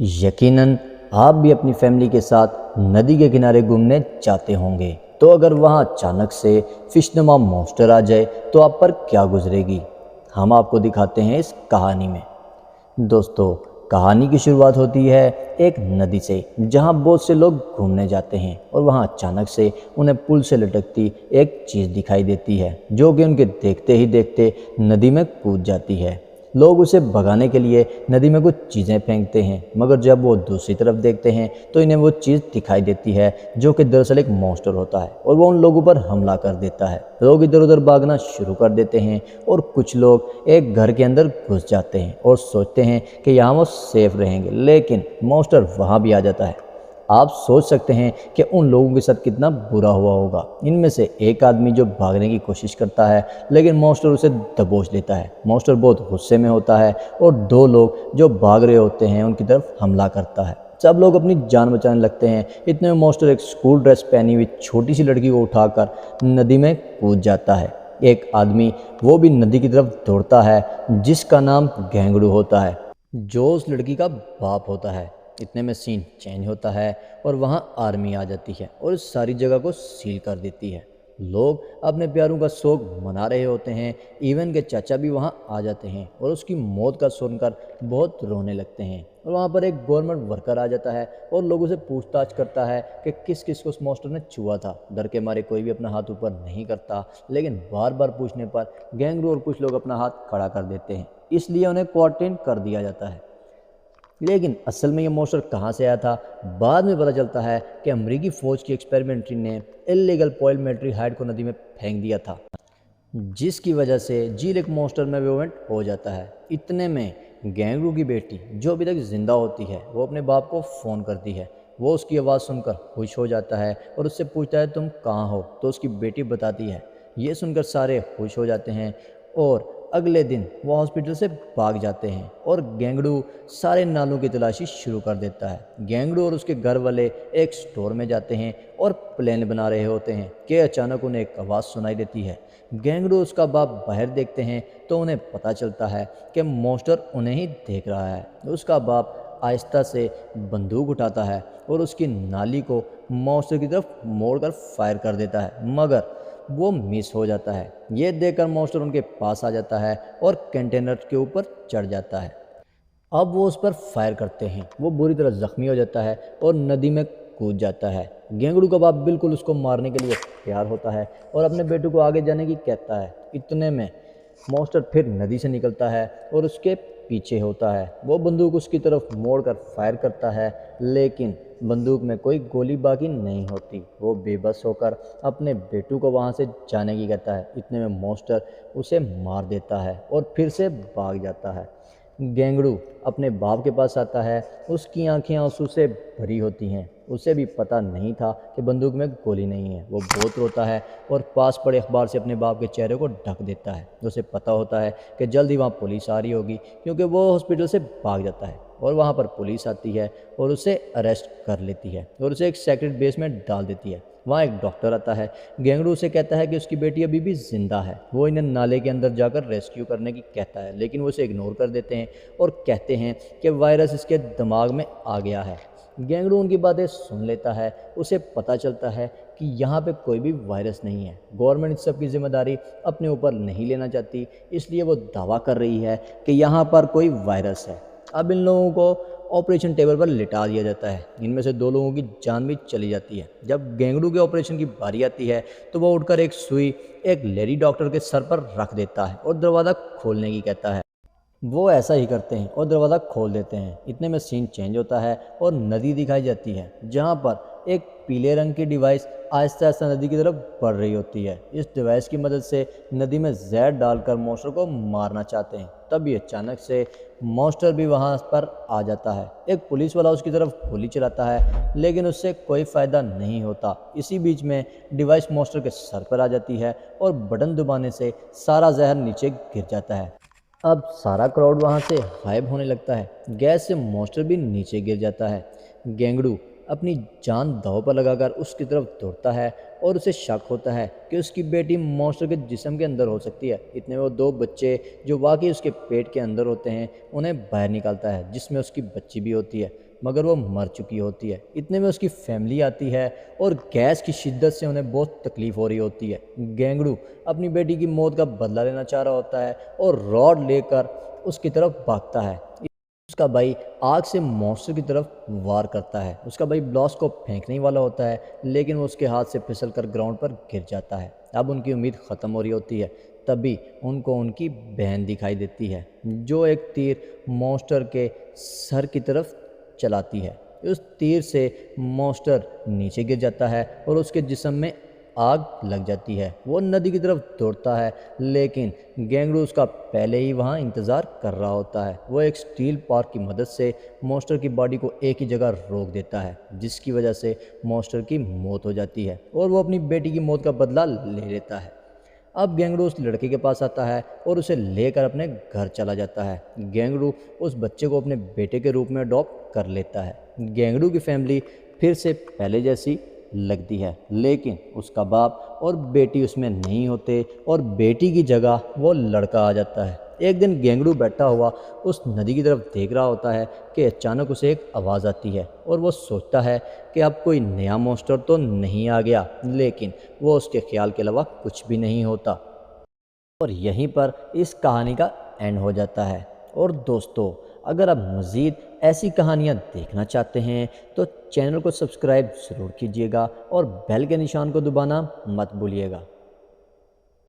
یقیناً آپ بھی اپنی فیملی کے ساتھ ندی کے کنارے گھومنے جاتے ہوں گے، تو اگر وہاں اچانک سے فش نما مونسٹر آ جائے تو آپ پر کیا گزرے گی؟ ہم آپ کو دکھاتے ہیں اس کہانی میں۔ دوستو، کہانی کی شروعات ہوتی ہے ایک ندی سے، جہاں بہت سے لوگ گھومنے جاتے ہیں اور وہاں اچانک سے انہیں پل سے لٹکتی ایک چیز دکھائی دیتی ہے، جو کہ ان کے دیکھتے ہی دیکھتے ندی میں کود جاتی ہے۔ لوگ اسے بھگانے کے لیے ندی میں کچھ چیزیں پھینکتے ہیں، مگر جب وہ دوسری طرف دیکھتے ہیں تو انہیں وہ چیز دکھائی دیتی ہے جو کہ دراصل ایک مونسٹر ہوتا ہے، اور وہ ان لوگوں پر حملہ کر دیتا ہے۔ لوگ ادھر ادھر بھاگنا شروع کر دیتے ہیں اور کچھ لوگ ایک گھر کے اندر گھس جاتے ہیں اور سوچتے ہیں کہ یہاں وہ سیف رہیں گے، لیکن مونسٹر وہاں بھی آ جاتا ہے۔ آپ سوچ سکتے ہیں کہ ان لوگوں کے ساتھ کتنا برا ہوا ہوگا۔ ان میں سے ایک آدمی جو بھاگنے کی کوشش کرتا ہے، لیکن مونسٹر اسے دبوچ لیتا ہے۔ مونسٹر بہت غصے میں ہوتا ہے اور دو لوگ جو بھاگ رہے ہوتے ہیں ان کی طرف حملہ کرتا ہے۔ سب لوگ اپنی جان بچانے لگتے ہیں، اتنے میں مونسٹر ایک اسکول ڈریس پہنی ہوئی چھوٹی سی لڑکی کو اٹھا کر ندی میں کود جاتا ہے۔ ایک آدمی وہ بھی ندی کی طرف دوڑتا ہے، جس کا نام گینگڑو ہوتا ہے، جو اس لڑکی کا باپ ہوتا ہے۔ اتنے میں سین چینج ہوتا ہے اور وہاں آرمی آ جاتی ہے اور اس ساری جگہ کو سیل کر دیتی ہے۔ لوگ اپنے پیاروں کا سوگ منا رہے ہوتے ہیں، ایون کے چاچا بھی وہاں آ جاتے ہیں اور اس کی موت کا سن کر بہت رونے لگتے ہیں۔ اور وہاں پر ایک گورنمنٹ ورکر آ جاتا ہے اور لوگوں سے پوچھ تاچھ کرتا ہے کہ کس کس کو اس مونسٹر نے چھوا تھا۔ ڈر کے مارے کوئی بھی اپنا ہاتھ اوپر نہیں کرتا، لیکن بار بار پوچھنے پر گینگرو اور کچھ لوگ اپنا ہاتھ کھڑا کر دیتے ہیں، اس لیے انہیں کوارنٹائن کر دیا جاتا ہے۔ لیکن اصل میں یہ مونسٹر کہاں سے آیا تھا؟ بعد میں پتہ چلتا ہے کہ امریکی فوج کی ایکسپیریمنٹری نے اللیگل پوائل ملٹری ہائیڈ کو ندی میں پھینک دیا تھا، جس کی وجہ سے جھیل ایک مونسٹر میں ویومنٹ ہو جاتا ہے۔ اتنے میں گینگرو کی بیٹی، جو ابھی تک زندہ ہوتی ہے، وہ اپنے باپ کو فون کرتی ہے۔ وہ اس کی آواز سن کر خوش ہو جاتا ہے اور اس سے پوچھتا ہے تم کہاں ہو؟ تو اس کی بیٹی بتاتی ہے۔ یہ سن کر سارے خوش ہو جاتے ہیں اور اگلے دن وہ ہاسپٹل سے بھاگ جاتے ہیں اور گینگڑو سارے نالوں کی تلاشی شروع کر دیتا ہے۔ گینگڑو اور اس کے گھر والے ایک سٹور میں جاتے ہیں اور پلان بنا رہے ہوتے ہیں کہ اچانک انہیں ایک آواز سنائی دیتی ہے۔ گینگڑو اس کا باپ باہر دیکھتے ہیں تو انہیں پتہ چلتا ہے کہ مونسٹر انہیں ہی دیکھ رہا ہے۔ اس کا باپ آہستہ سے بندوق اٹھاتا ہے اور اس کی نالی کو مونسٹر کی طرف موڑ کر فائر کر دیتا ہے، مگر وہ مس ہو جاتا ہے۔ یہ دیکھ کر مونسٹر ان کے پاس آ جاتا ہے اور کنٹینر کے اوپر چڑھ جاتا ہے۔ اب وہ اس پر فائر کرتے ہیں، وہ بری طرح زخمی ہو جاتا ہے اور ندی میں کود جاتا ہے۔ گینگڑو کا باپ بالکل اس کو مارنے کے لیے تیار ہوتا ہے اور اپنے بیٹے کو آگے جانے کی کہتا ہے۔ اتنے میں مونسٹر پھر ندی سے نکلتا ہے اور اس کے پیچھے ہوتا ہے۔ وہ بندوق اس کی طرف موڑ کر فائر کرتا ہے، لیکن بندوق میں کوئی گولی باقی نہیں ہوتی۔ وہ بے بس ہو کر اپنے بیٹوں کو وہاں سے جانے کی کہتا ہے۔ اتنے میں مونسٹر اسے مار دیتا ہے اور پھر سے بھاگ جاتا ہے۔ گینگڑو اپنے باپ کے پاس آتا ہے، اس کی آنکھیں آنسو سے بھری ہوتی ہیں۔ اسے بھی پتہ نہیں تھا کہ بندوق میں گولی نہیں ہے۔ وہ بہت روتا ہے اور پاس پڑے اخبار سے اپنے باپ کے چہرے کو ڈھک دیتا ہے۔ اسے پتہ ہوتا ہے کہ جلد ہی وہاں پولیس آ رہی ہوگی، کیونکہ وہ ہاسپٹل سے بھاگ جاتا ہے اور وہاں پر پولیس آتی ہے اور اسے اریسٹ کر لیتی ہے اور اسے ایک سیکرٹ بیس میں ڈال دیتی ہے۔ وہاں ایک ڈاکٹر آتا ہے، گینگڑو اسے کہتا ہے کہ اس کی بیٹی ابھی بھی زندہ ہے۔ وہ انہیں نالے کے اندر جا کر ریسکیو کرنے کی کہتا ہے، لیکن وہ اسے اگنور کر دیتے ہیں اور کہتے ہیں کہ وائرس اس کے دماغ میں آ گیا ہے۔ گینگڑو ان کی باتیں سن لیتا ہے۔ اسے پتہ چلتا ہے کہ یہاں پہ کوئی بھی وائرس نہیں ہے۔ گورنمنٹ اس سب کی ذمہ داری اپنے اوپر نہیں لینا چاہتی، اس لیے وہ دعویٰ کر رہی ہے کہ یہاں پر کوئی وائرس ہے۔ اب ان لوگوں کو آپریشن ٹیبل پر لٹا دیا جاتا ہے۔ ان میں سے دو لوگوں کی جان بھی چلی جاتی ہے۔ جب گینگڑو کے آپریشن کی باری آتی ہے تو وہ اٹھ کر ایک سوئی ایک لیڈی ڈاکٹر کے سر پر رکھ دیتا ہے اور دروازہ کھولنے کی کہتا ہے۔ وہ ایسا ہی کرتے ہیں اور دروازہ کھول دیتے ہیں۔ اتنے میں سین چینج ہوتا ہے اور ندی دکھائی جاتی ہے، جہاں پر ایک پیلے رنگ کی ڈیوائس آہستہ آہستہ ندی کی طرف بڑھ رہی ہوتی ہے۔ اس ڈیوائس کی مدد سے ندی میں زہر ڈال کر مونسٹر کو مارنا چاہتے ہیں۔ تب یہ اچانک سے مونسٹر بھی وہاں پر آ جاتا ہے۔ ایک پولیس والا اس کی طرف گولی چلاتا ہے، لیکن اس سے کوئی فائدہ نہیں ہوتا۔ اسی بیچ میں ڈیوائس مونسٹر کے سر پر آ جاتی ہے اور بٹن دبانے سے سارا زہر نیچے گر جاتا ہے۔ اب سارا کراؤڈ وہاں سے غائب ہونے لگتا ہے۔ گیس سے مونسٹر بھی نیچے گر جاتا ہے۔ گینگڑو اپنی جان داؤ پر لگا کر اس کی طرف دوڑتا ہے اور اسے شک ہوتا ہے کہ اس کی بیٹی مونسٹر کے جسم کے اندر ہو سکتی ہے۔ اتنے وہ 2 بچے جو واقعی اس کے پیٹ کے اندر ہوتے ہیں انہیں باہر نکالتا ہے، جس میں اس کی بچی بھی ہوتی ہے مگر وہ مر چکی ہوتی ہے۔ اتنے میں اس کی فیملی آتی ہے اور گیس کی شدت سے انہیں بہت تکلیف ہو رہی ہوتی ہے۔ گینگڑو اپنی بیٹی کی موت کا بدلہ لینا چاہ رہا ہوتا ہے اور راڈ لے کر اس کی طرف بھاگتا ہے۔ اس کا بھائی آگ سے مونسٹر کی طرف وار کرتا ہے۔ اس کا بھائی بلاس کو پھینکنے والا ہوتا ہے لیکن وہ اس کے ہاتھ سے پھسل کر گراؤنڈ پر گر جاتا ہے۔ اب ان کی امید ختم ہو رہی ہوتی ہے، تبھی ان کو ان کی بہن دکھائی دیتی ہے جو ایک تیر مونسٹر کے سر کی طرف چلاتی ہے۔ اس تیر سے مونسٹر نیچے گر جاتا ہے اور اس کے جسم میں آگ لگ جاتی ہے۔ وہ ندی کی طرف دوڑتا ہے لیکن گینگڑو اس کا پہلے ہی وہاں انتظار کر رہا ہوتا ہے۔ وہ ایک سٹیل پارک کی مدد سے مونسٹر کی باڈی کو ایک ہی جگہ روک دیتا ہے، جس کی وجہ سے مونسٹر کی موت ہو جاتی ہے اور وہ اپنی بیٹی کی موت کا بدلہ لے لیتا ہے۔ اب گینگڑو اس لڑکے کے پاس آتا ہے اور اسے لے کر اپنے گھر چلا جاتا ہے۔ گینگڑو اس بچے کو اپنے بیٹے کے روپ میں اڈاپٹ کر لیتا ہے۔ گینگڑو کی فیملی پھر سے پہلے جیسی لگتی ہے لیکن اس کا باپ اور بیٹی اس میں نہیں ہوتے اور بیٹی کی جگہ وہ لڑکا آ جاتا ہے۔ ایک دن گینگڑو بیٹھا ہوا اس ندی کی طرف دیکھ رہا ہوتا ہے کہ اچانک اسے ایک آواز آتی ہے اور وہ سوچتا ہے کہ اب کوئی نیا مونسٹر تو نہیں آ گیا، لیکن وہ اس کے خیال کے علاوہ کچھ بھی نہیں ہوتا۔ اور یہیں پر اس کہانی کا اینڈ ہو جاتا ہے۔ اور دوستو، اگر آپ مزید ایسی کہانیاں دیکھنا چاہتے ہیں تو چینل کو سبسکرائب ضرور کیجیے گا اور بیل کے نشان کو دبانا مت بھولیے گا۔